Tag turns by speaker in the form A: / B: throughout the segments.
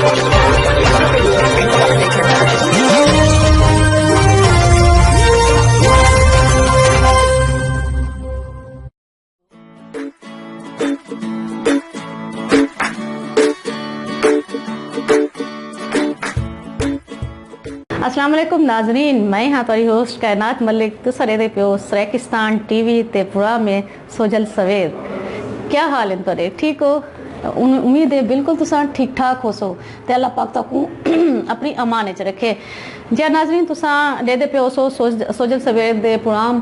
A: अस्सलाम वालेकुम नाजरीन, मैं हाँ तुम्हारी होस्ट कायनात मलिक तुसरे दे पियो सरेकिस्तान टीवी ते प्रोग्राम में सोजल सवेर। क्या हाल है तुरे? ठीक हो? उम्मीद है बिल्कुल तुसा ठीक ठाक हो सो ते अल्लाह पाक तकू अपनी अमान च रखे। जे नाजरीन तुसा दे दे पियो सो सोजल सवेर दे प्रोग्राम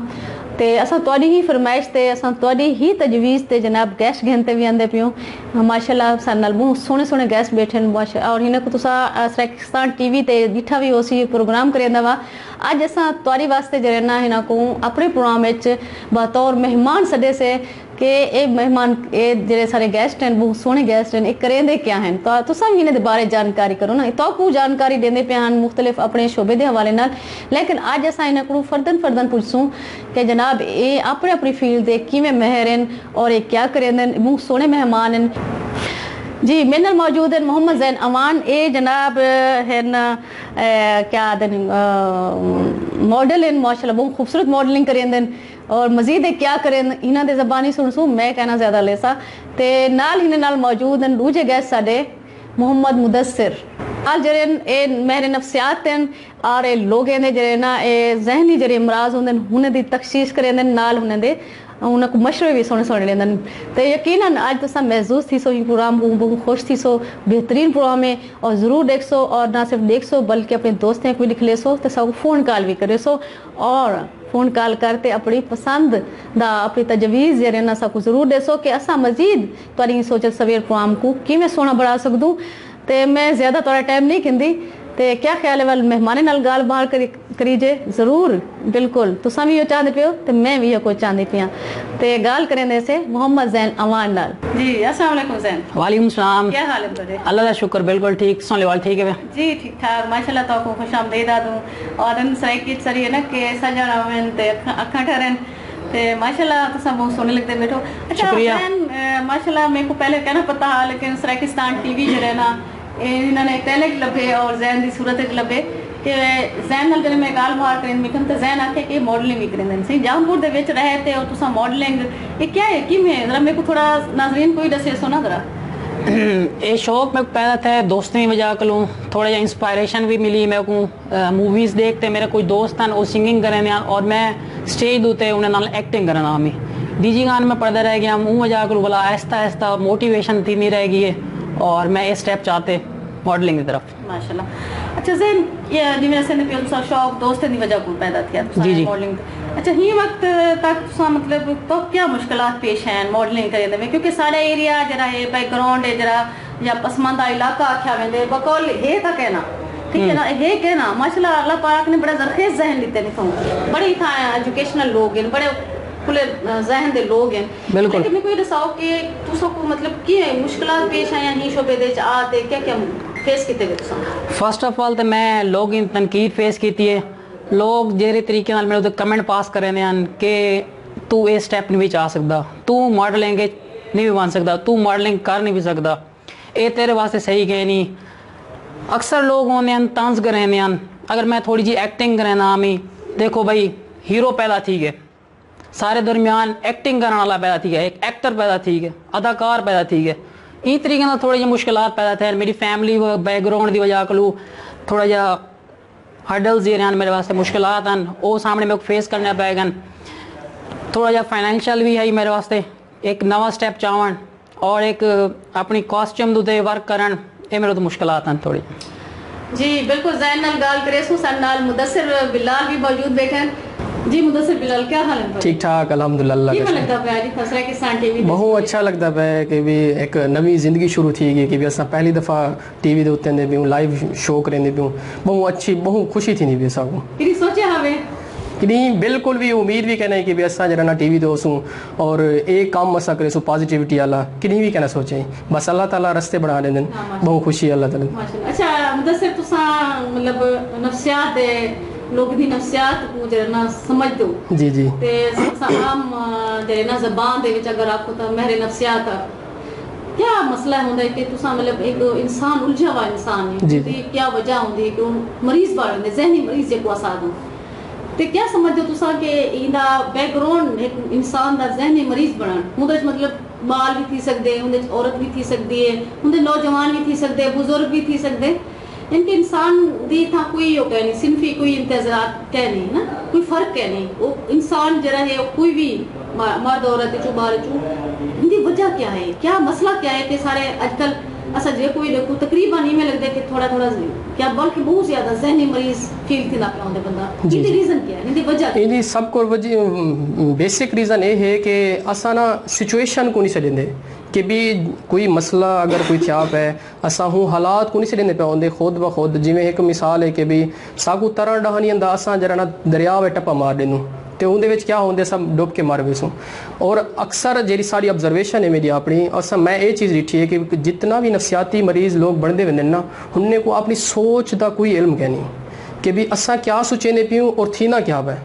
A: ते असां तुहाडी ही फरमाइश ते असां तुहाडी ही तजवीज़ ते जनाब गेस्ट घेन ते भी आंदे पियो। माशाल्लाह सारे नाल बहुत सोहने सोहने गेस्ट बैठे माशा और हिन को तुसा सरेकिस्तान टीवी ते दिठा भी होसी प्रोग्राम करेंदा वा। अज असां तुहाडी वास्ते जरे ना हिन को अपने प्रोग्राम विच बतौर मेहमान सदे से कि ये मेहमान ये जेडे सारे गेस्ट हैं बहुत सोहने गेस्ट हैं, करेंदे क्या हैं तो तुसा भी इन्हें बारे जानकारी करो ना। तो जानकारी देंदे पे हैं मुख्तलिफ अपने शोबे के हवाले नाल, लेकिन अज असां इन्हां को फर्दन पुछसूं कि जनाब ये अपने अपनी फील्ड दे किवें महर हैं और ये क्या करेंदे हैं। बहुत सोहने मेहमान हैं जी। मेरे नाल मौजूद हैं मोहम्मद जैन अवान। ये जनाब हैं क्या मॉडल हैं माशाल्लाह, बहुत खूबसूरत मॉडलिंग करेंदे हैं और मजीद है क्या करें इन्हों के जबानी सुनसूँ मैं कहना ज़्यादा लेसा ते नाल हिने नाल मौजूद हैं दूजे गेस्ट साडे मोहम्मद मुदस्सिर। नाल जरे ए मेरे नफ्सियात हैं और ये लोग हैं जरे ना ये जहनी जरे अमराज होंगे उन्हें दी तख्शीश करेंदे नाल उन्हें दे उनको मशवरे भी सोने सोने लेंदन। तो यकीनन आज तुसा महसूस थी सो ही प्रोग्राम बहुत खुश थी सो बेहतरीन प्रोग्राम है और ज़रूर देख सो और ना सिर्फ देख सो बल्कि अपने दोस्तों को भी लिख ले सो तो सब फ़ोन कॉल भी करे सो और फ़ोन कॉल करते अपनी पसंद दा अपनी तजवीज़ जरिए ना सबको ज़रूर दसो कि असा मजीद तुहाडी सोचल सवेर प्रोग्राम को किवें सोहना बढ़ा सकूँ। तो मैं ज़्यादा थोड़ा टाइम नहीं कहती तो क्या ख्याल है वाल मेहमाने नाल गाल बाल करीजे ज़रूर बिल्कुल तुसा भी चाहते पे हो तो मैं भी कोई चाहती पिया तो गाल करें से मोहम्मद जैन अवान नाल। जी अस्सलाम वालेकुम जैन।
B: वालेकुम सलाम।
A: क्या हाल है तेरे?
B: अल्लाह का शुक्र बिल्कुल ठीक। सोने वाल ठीक है
A: जी ठीक ठाक माशाल्लाह। तो को खुश आमदीद दूं और इन सरेकित सरी है ना कि सजना में ते अखा ठहरन ते माशाल्लाह तुसा बहुत सोने लगते बैठो। अच्छा जैन माशाल्लाह मेरे को पहले कहना पता लेकिन सरेकिस्तान टीवी जो है ना इन्होंने टैलेंट लभे और जैन की सूरत लभे कि जैन नाल जब मैं गाल बात करें मिठन तो जैन आखे कि मॉडलिंग भी करें सी जामपुर दे विच रहे थे और तुसा मॉडलिंग ये क्या है कि मैं जरा मेरे को थोड़ा नाजरीन कोई दसे सो ना जरा।
B: ये शौक मेरे को पैदा था दोस्तों की वजह करूँ थोड़ा जा इंस्पायरेशन भी मिली मेरे को मूवीज़ देखते मेरे कोई दोस्त हैं वो सिंगिंग करें और मैं स्टेज दूते उन्हें नाल एक्टिंग करना हमें डीजी गान में पढ़ते रह गया मुँह वजह करूँ बोला आहिस्ता आहिस्ता मोटिवेशन थी नहीं रह गई है और मैं ये स्टेप चाहते मॉडलिंग की तरफ
A: माशाल्लाह। अच्छा जैन ये जिवें से ने शौक दोस्त की वजह को पैदा किया
B: जी जी
A: मॉडलिंग। अच्छा ही वक्त तक तुसा मतलब तो क्या मुश्किलात पेश हैं मॉडलिंग करने में क्योंकि सारा एरिया जरा है बैकग्राउंड है जरा या पसमानदा इलाका आख्या वेंदे बकौल है था कहना ठीक है ना है कहना माशाल्लाह अल्लाह पाक ने बड़ा जरखेज जहन दिते नहीं बड़े था एजुकेशनल लोग हैं बड़े खुले जहन दे लोग हैं
B: बिल्कुल
A: लेकिन मैं कोई दसाओ कि तुसा को मतलब की मुश्किलात पेश आया ही शोबे दे आते क्या क्या फेस किते गए तुसा।
B: फर्स्ट ऑफ ऑल तो मैं लोग इन तनकीद फेस की है लोग जेरे तरीके नाल मेरे कमेंट पास करे ने कि तू ये स्टेप नहीं जा सकता तू मॉडलिंग नहीं भी बन सकता तू मॉडलिंग कर नहीं भी सकता ये तेरे वास्ते सही कह नहीं। अक्सर लोग होने तंज करें अगर मैं थोड़ी जी एक्टिंग करें ना हमें देखो भाई हीरो पैदा थी गए सारे दरमियान एक्टिंग करने वाला पैदा थी गया एक एक्टर पैदा थी गए अदाकार पैदा थी गए इस तरीके ना थोड़ी जी मुश्किलात पैदा थे मेरी फैमिली बैकग्राउंड की वजह कलू थोड़ा जा हर्डल्स जे हैं मेरे वास्ते मुश्किलात हैं वो सामने मेरे को फेस करने पेगा थोड़ा जा फाइनेंशियल भी है मेरे वास्ते एक नवा स्टेप चावन और एक अपनी कॉस्ट्यूम दूते वर्क करन ये मेरे तो मुश्किलात हैं थोड़ी।
A: जी बिल्कुल जैन नाल गाल करे सु सन नाल मुदस्सिर बिलाल भी मौजूद बैठे हैं। जी मुदस्सिर बिलाल क्या हाल है?
C: ठीक ठाक अल्हम्दुलिल्लाह।
A: क्या लगता है आज फसरा के सान टीवी
C: बहुत अच्छा लगता है कि भी एक नवी जिंदगी शुरू थी गई कि भी असा पहली दफ़ा टीवी दे उत्ते भी लाइव शो करेंदे पियूं बहुत अच्छी बहुत खुशी थी भी असा को
A: किनी सोचे हवे
C: कि नहीं बिल्कुल भी उम्मीद भी कहना है कि भी असा जरा ना टीवी दोसूं और एक काम असा करे सो पॉजिटिविटी वाला कि नहीं भी कहना सोचे बस अल्लाह ताला रस्ते बढ़ा देन बहुत खुशी अल्लाह ताला।
A: माशाल्लाह। अच्छा मुदस्सिर तुसा मतलब नफ्सियात दे लोग दी नफ्सियात को जरा ना समझ दो
C: जी जी
A: ते आम जरा ना ज़बान दे विच अगर आपको तो मेरे नफ्सियात क्या मसला होंदा है कि तुसा मतलब एक इंसान उलझा हुआ इंसान है
C: जी।
A: ते क्या वजह होंदी है कि वो मरीज बाड़ होंदे जहनी मरीज जेको असा दो ते क्या समझदे तुसा कि इंदा बैकग्राउंड एक इंसान दा जहनी मरीज बनन हुंदे मतलब बाल भी थी सकदे हुंदे औरत भी थी सकदी है हुंदे नौजवान भी थी सकदे बुजुर्ग भी थी सकदे इनके इंसान दी था कोई यो कह नहीं सिंफी कोई इंतजारात कह नहीं ना कोई फर्क कह नहीं वो इंसान जरा है कोई भी मर्द औरत चो बाहर चो इनकी वजह क्या है क्या मसला क्या है कि सारे आजकल असा जे कोई देखो तकरीबन ही में लगता है कि थोड़ा थोड़ा क्या बल्कि बहुत ज्यादा जहनी मरीज फील थी ना पाਉਂਦੇ बंदा
C: जी,
A: इनकी
C: जी।
A: रीजन क्या है इनकी वजह क्या है?
C: इन्हीं सब को बेसिक रीज़न ये है कि असा ना सिचुएशन को नहीं छॾींदे कि भी कोई मसला अगर कोई थिया पे असा हूँ हालात को नहीं छॾींदे पिया हूंदे खुद ब खुद जिमें एक मिसाल है कि भी साकू तरण ॾह नहीं आंदा असां जरा ना दरिया में टप्पा मार ॾिनूं तो उनके विच क्या होंगे सब डुब के मर वेसूं और अक्सर जी सारी ऑब्जर्वेशन है मेरी अपनी और मैं ये चीज़ डिठी है कि जितना भी नफसियाती मरीज़ लोग बनते वेंदे ना उनने को अपनी सोच का कोई इल्म कहनी कि भी असा क्या सोचेंदे पियूं और थी ना क्या पे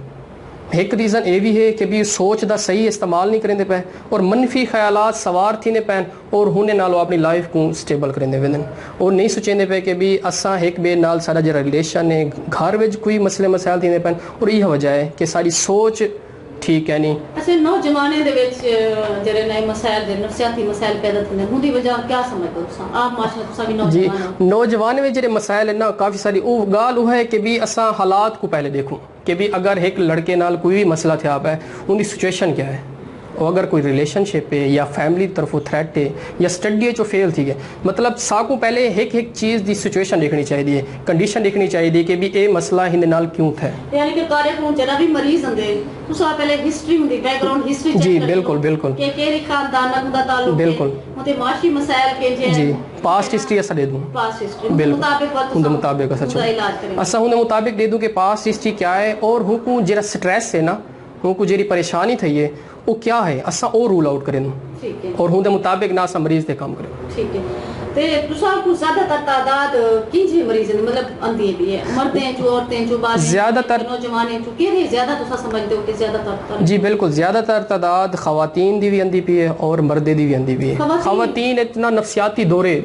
C: एक रीज़न ये भी है कि भी सोच का सही इस्तेमाल नहीं करेंदे पे और मनफी ख्यालात सवार थीने पैन और हुने नालों अपनी लाइफ को स्टेबल करेंदे वेंदन और नहीं सोचेंदे पे कि भी असा एक बे नाल सारा जो रिलेशन है घर में कोई मसले मसाइल थीने पैन और यह वजह है कि सारी सोच ठीक है नहीं
A: अच्छा नौजवाने दे विच जेरे नए मसाइल दे नफसियाती मसाइल पैदा थंदे हुंदी वजह क्या समझदो तुसा आप माशाल्लाह तुसा भी
C: जी
A: नौजवान हो
C: नौजवान में जो मसाइल है ना काफ़ी सारी वो गाल वो है कि भी असा हालात को पहले देखूं कि भी अगर एक लड़के नाल कोई भी मसला थे आप है उनकी सिचुएशन क्या है और अगर कोई रिलेशनशिप है या फैमिली तरफों थ्रेट है या स्टडी जो फेल थी है मतलब साकू पहले एक चीज़ की सिचुएशन देखनी चाहिए कंडीशन देखनी चाहिए कि भी ये मसला हिंद नाल क्यों था
A: यानी कि कार्य को जरा भी मरीज होंदे तुसा पहले हिस्ट्री हुंदी बैकग्राउंड हिस्ट्री
C: जी, बिल्कुल, बिल्कुल।
A: के केरी खानदान दा ताल्लुक है
C: बिल्कुल।
A: उते माशी मसाइल के जे
C: जी पास्ट हिस्ट्री असा दे दूँ
A: पास हिस्ट्री
C: बिल्कुल
A: मुताबिक वक्त
C: उनके मुताबिक असा
A: उनका इलाज करें
C: असा उनके मुताबिक दे दूँ कि पास्ट हिस्ट्री क्या है और हुकू जरा स्ट्रेस है ना हुकू जेरी परेशानी थी है वो क्या है असा और रूल आउट करें
A: ठीक है
C: और उनके मुताबिक ना असा मरीज दे काम करें
A: ठीक है ते तुसा को ज्यादातर तादाद किंजे मरीज हैं मतलब आंदी भी है मर्दें जो औरतें जो बाल
C: ज्यादातर-
A: नौजवान जो केरे ज्यादा तुसा समझदे हो कि ज्यादातर
C: जी बिल्कुल ज़्यादातर तादाद खवातीन दी भी आंदी पी है और मर्दे दी भी आंदी पी है
A: खवातीन?
C: खवातीन इतना नफसियाती दौरे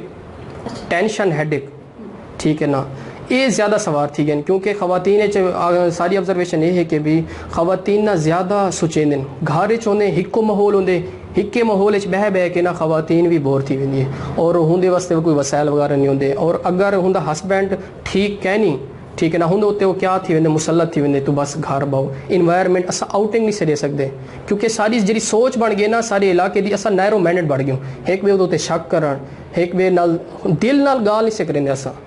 C: टेंशन हेडेक ठीक है ना ये ज़्यादा सवार थी गए क्योंकि खवातीन सारी ऑब्जर्वेशन ये है कि भी खवातीन ना ज़्यादा सोचेंदे घर होंदे हिक्को माहौल होंदे हिक्के माहौल बह बह के ना खवातीन भी बोर थी वेंदी है और हुंदे वास्ते कोई वसाइल वगैरह नहीं होंदे और अगर हुंदा हस्बैंड ठीक कहनी ठीक है ना हुंदे उत्ते वो क्या थी वेंदे मुसलत थी वेंदे तू बस घर बहु इन्वायरमेंट असा आउटिंग नहीं सरे सकते क्योंकि सारी जी सोच बन गई ना सारे इलाके की असा नैरो माइंडेड बढ़ गयो एक बे उत्ते शक करन एक बे नाल दिल नाल गाल नहीं से करेंदे असा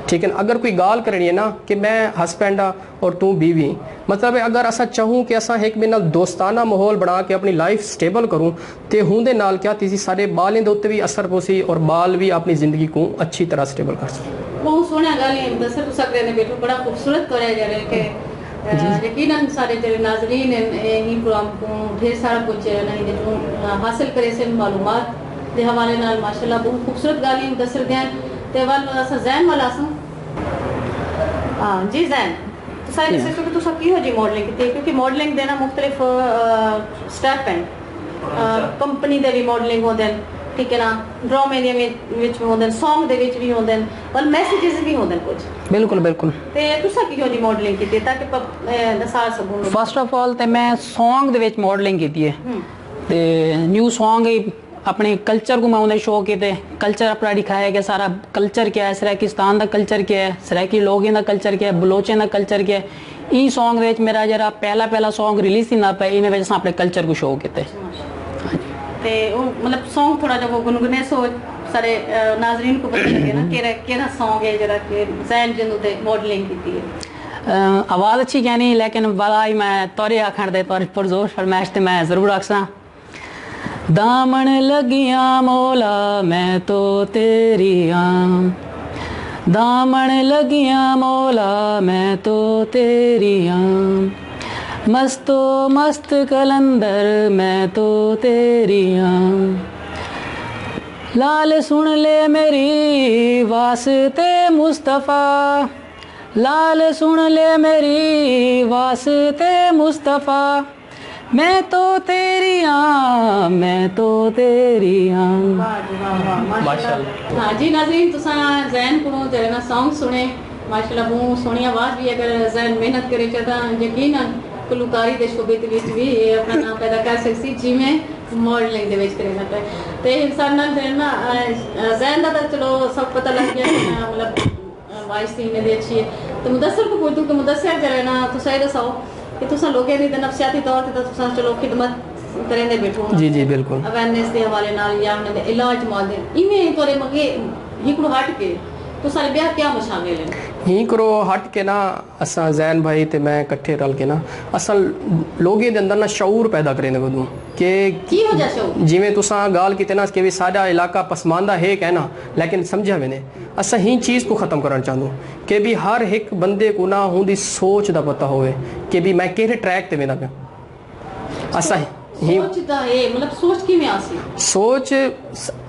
C: ठीक है ना अगर कोई गाल करनी है ना कि मैं हस्बैंड और तू बीवी मतलब अगर असा चाहूँ कि असा एक मेरे नाल दोस्ताना माहौल बना के अपनी लाइफ स्टेबल करूँ तो हुंदे नाल क्या तीसी सारे बालें दे उत्ते भी असर पोसी और बाल भी अपनी ज़िंदगी को अच्छी तरह स्टेबल कर सकें
A: बहुत सोहणिया गालियां दस्सर तुसा करे बैठो बड़ा खूबसूरत करे जा रहे के यकीनन सारे जो नाजरीन ही प्रोग्राम को ढेर सारा कुछ नहीं जो हासिल करे से मालूमात दे हवाले नाल माशाल्लाह बहुत खूबसूरत गालियां दस्सर दियां ते वाल असा जैन वाला असा हां जी जैन तो सारे से तो तुसा की हो जी मॉडलिंग की क्योंकि मॉडलिंग देना मुख्तलिफ स्टेप हैं कंपनी दे भी मॉडलिंग होंदे ठीक है ना ड्रामे दे विच भी होंदे सॉन्ग दे विच भी होंदे और मैसेजेस भी होंदे कुछ
B: बिल्कुल बिल्कुल
A: ते तुसा की होनी मॉडलिंग की ताकि दसा सकूं
B: फर्स्ट ऑफ ऑल ते मैं सॉन्ग दे विच मॉडलिंग की है ते न्यू सॉन्ग अपने कल्चर को मैं उन्हें शो किए कल्चर अपना दिखाया कि सारा कल्चर क्या है सराकिस्तान का कल्चर क्या है सराकी लोगों का कल्चर क्या है बलोचें का कल्चर क्या है ई सॉन्ग मेरा जरा पहला सॉन्ग रिलीज ही ना पे इन वजह से अपने कल्चर को शो किए
A: ते मतलब सॉन्ग थोड़ा जब वो गुनगुने सो सारे नाजरीन को पता लगे ना केरा सॉन्ग है जरा के जैन जिन्हों दे मॉडलिंग की है
B: आवाज़ अच्छी क्या नहीं लेकिन बड़ा ही मैं तौरे आखण दे तौर पर जोर फरमाइश ते मैं ज़रूर आखसा दामन लगियां मौला मैं तो तेरी आम दामन लगियां मौला मैं तो तेरी आम मस्तो मस्त कलंदर मैं तो तेरी आम लाल सुन ले मेरी वास्ते मुस्तफ़ा लाल सुन ले मेरी वास्ते मुस्तफ़ा मैं तो तेरी हाँ, मैं तो तेरी हाँ।
A: वाह जी वाह वाह माशाल्लाह।
C: माशाल्लाह।
A: हाँ जी नाज़रीन तुसा ज़ैन को तेरे ना सॉन्ग सुने माशाल्लाह बहुत सोहनी आवाज़ भी अगर ज़ैन मेहनत करे चाहता यकीनन गुलकारी दे शोबे दे विच भी ये अपना नाम पैदा कर सकती जिवें मॉडलिंग दे विच करे ना पे ते इंसान ना तेरे ना ज़ैन दा चलो सब पता लग गया मतलब वॉइस थी इन्हें अच्छी है तो मुदस्सिर को बोलूं कि मुदस्सिर करे ना तो सही दसाओ कि तुसा लोगों दी नफसियाती तौर ते तुसा चलो खिदमत करेंदे बैठो
C: जी जी बिल्कुल
A: अवेयरनेस के हवाले नाल या उन्हें इलाज मौदे इवें तोरे मगे हिकड़ो हट के तो सारे ब्याह क्या शामिल है
C: ही करो हट के ना असा जैन भाई ते मैं इकट्ठे रल के ना असा लोगों के अंदर ना शऊर पैदा करें कदू कि
A: की हो जा शऊर
C: जिमें तुसा गाल की ना कि भी साडा इलाका पसमानदा है क्या ना लेकिन समझा मैंने असा ही चीज़ को ख़त्म करना चाहूँ कि भी हर एक बंदे को ना उनकी सोच का पता होवे कि भी मैं किहड़े ट्रैक ते वेंदा पिया असा ही
A: सोचता है मतलब सोच की में आसी
C: सोच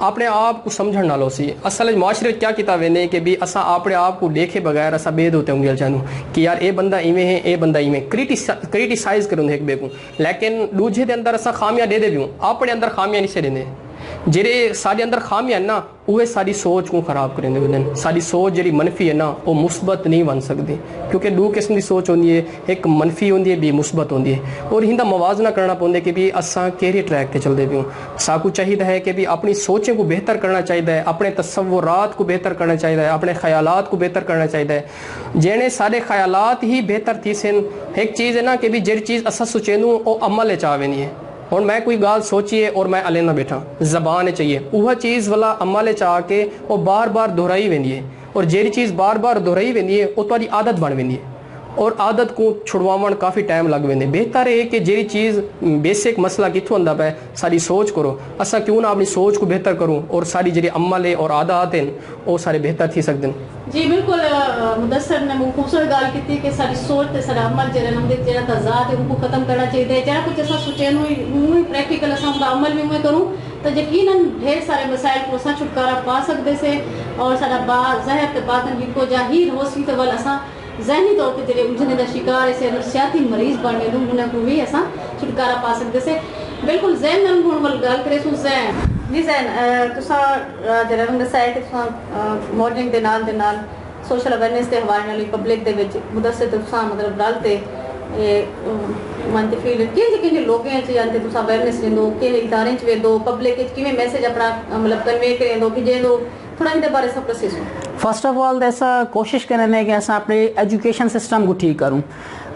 C: अपने आप को समझण नालो सी असल माशरे क्या किता वेंदे कि भी असा अपने आप को देखे बगैर असा बेद होते उंगल चाहूँ कि यार ए बंदा इवें है ए बंदा इवें क्रिटिसाइज करूँ एक बे को लेकिन दूजे के अंदर असा खामियां दे दूँ अपने अंदर खामियां नहीं से देंदे जेरे सारे अंदर खामियां ना उहे सारी सोच को खराब करेंदे वदन सारी सोच जी मनफी है ना वो मुस्बत नहीं बन सकती क्योंकि दो किस्म की सोच होंगी है एक मनफी होंगी है बी मुस्बत होंगी है और हिंदा मवाजना करना पौंदे कि भी असा केरे ट्रैक ते चलते पियो साकू चाहिए है कि भी अपनी सोचें को बेहतर करना चाहिए है अपने तसव्वुरात को बेहतर करना चाहिए है अपने ख्यालात को बेहतर करना चाहिए है जेने सारे ख्यालात ही बेहतर थी सन एक चीज़ है ना कि भी जी चीज़ असा सोचेंदू वो अमल चावे नहीं है और मैं कोई गाल सोचिए और मैं अले ना बैठा जबान चाहिए वह चीज़ वाला अमल चाह के वो बार बार दोहराई वेंदी है और जेरी चीज़ बार बार दोहराई वेंदी है वो तुम्हारी आदत बन वेंदी है और आदत को छुड़वावन काफ़ी टाइम लग वेंदे बेहतर है कि जेरी चीज़ बेसिक मसला कितों आंदा पे सारी सोच करो असा क्यों ना अपनी सोच को बेहतर करूँ और सारी जेरी अमल है और आदत हैं वो सारे बेहतर थी सकते हैं
A: जी बिल्कुल मुदस्सिर ने बहुत खूबसूरत गाल की कि सारी सोच ते सारा अमल जेड़ा नमदे जेड़ा तजाद है उनको खत्म करना चाहिए जेड़ा कुछ असा सोचे नु प्रैक्टिकल असा उनका अमल भी मैं करूँ तो यकीनन ढेर सारे मसाइल को असा छुटकारा पा सकते से और सारा बा ज़हर ते बातन जिनको जाहिर हो सी तो वल असा ज़हनी तौर पर जो उलझने का शिकार है नफसियाती मरीज बन गए उन्हें को भी असा छुटकारा पा सकते से बिल्कुल ज़हन नल हुण वल गल करे सु ज़हन जी ज़हन तुसा जरा हम दसाया कि तुसा मॉडलिंग दे नाल सोशल अवेयरनेस के हवाले नाल पब्लिक दे विच मुदस्सिर तुसा मतलब रलते मनती फील कि लोगों जानते तुसा अवेयरनेस लेंदो कि इदारे च वेंदो पब्लिक च किवें मैसेज अपना मतलब कन्वे करेंदो कि जेंदो थोड़ा इनके बारे सब प्रोसेस हो
B: फर्स्ट ऑफ ऑल ऐसा कोशिश करें कि असा अपने एजुकेशन सिस्टम को ठीक करूँ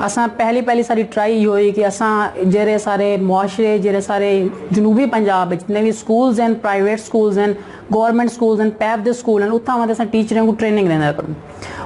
B: असा पहली सारी ट्राई हुई कि असा जेरे सारे मुआशरे जेरे सारे जनूबी पंजाब जितने भी स्कूल्स हैं प्राइवेट स्कूल्स हैं गवर्नमेंट स्कूल्स हैं पैप दे स्कूल हैं उत्थां अस टीचरें को ट्रेनिंग देना करूँ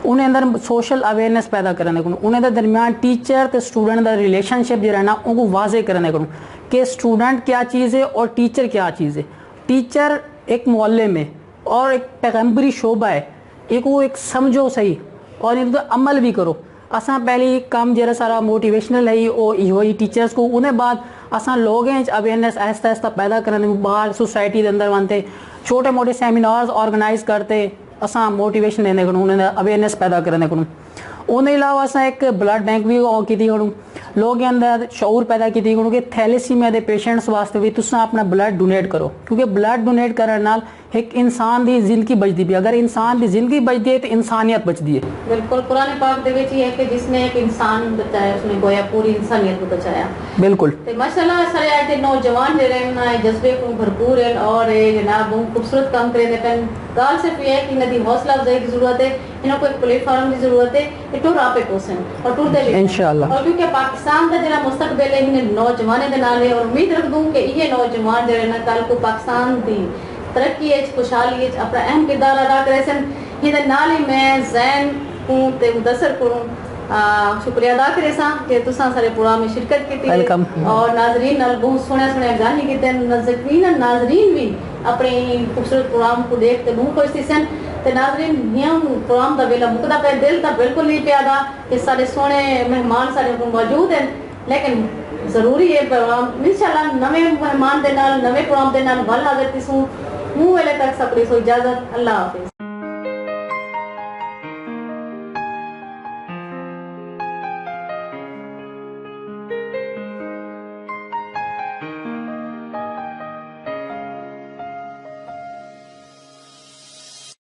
B: उन्हें अंदर सोशल अवेयरनेस पैदा करने करूँ उन्हें दरमियान टीचर तो स्टूडेंट का रिलेशनशिप जो है ना उनको वाजे करने करूँ कि स्टूडेंट क्या चीज़ है और टीचर क्या चीज़ है टीचर एक मोहल्ले में और एक पैगम्बरी शोबा है एक वो एक समझो सही और इन अमल भी करो असा पहले काम जरा सारा मोटिवेशनल है वो टीचर्स को उन्हें बाद असा लोगों अवेयरनेस आहिस्ता आहिस्ता पैदा करने बाहर सोसाइटी के अंदर वनते छोटे मोटे सेमिनार्स ऑर्गेनाइज करते असा मोटिवेशन देने को उन्हें अवेयरनेस पैदा करने को उन्हें अलावा असा एक ब्लड बैंक भी की करूँ लोगों के अंदर शऊर पैदा की कि थैलेसीमिया के पेशेंट्स वास्ते भी तुसा अपना ब्लड डोनेट करो क्योंकि ब्लड डोनेट करने नाल एक इंसान की जिंदगी बचती भी अगर इंसान की जिंदगी बचती है तो इंसानियत बचती है
A: बिल्कुल कुरान पाक दे विच है कि जिसने एक इंसान बचाया उसने गोया पूरी इंसानियत को बचाया बिल्कुल ते माशाल्लाह सारे आए नौजवान जे रहे ना जज्बे को भरपूर है और जनाब बहुत खूबसूरत काम करे देन गाल सिर्फ ये है कि नदी हौसला अफजाई की जरूरत है इन्हों को एक प्लेटफॉर्म की जरूरत है ये टूर आपे कोसन और टूर दे इंशाल्लाह और क्योंकि पाकिस्तान का जरा मुस्तकबिल है इन नौजवानों के नाल है और उम्मीद रख दूं कि ये नौजवान जो ना कल को पाकिस्तान दी तरक्की खुशहाली अपना अहम किरदार अदा करे सन ये नाल ही मैं ज़ैन को ते मुदस्सिर को शुक्रिया अदा करे सा कि तुसा सारे प्रोग्राम में शिरकत की और नाजरीन नाल बहुत सोहने गाने कीते नज़रीन नाजरीन भी अपने खूबसूरत प्रोग्राम को देखते बहुत खुश थी सन ते नाजरीन हियां प्रोग्राम का वेला मुकदा पे दिल ता बिल्कुल नहीं पिया दा कि सारे सोहने मेहमान सारे को मौजूद हैं लेकिन जरूरी है प्रोग्राम इंशाल्लाह नवे मेहमान दे नाल नवे प्रोग्राम दे नाल वल हाजिर तिसू मुंह वेले तक सबरी सो इजाजत अल्लाह हाफिज।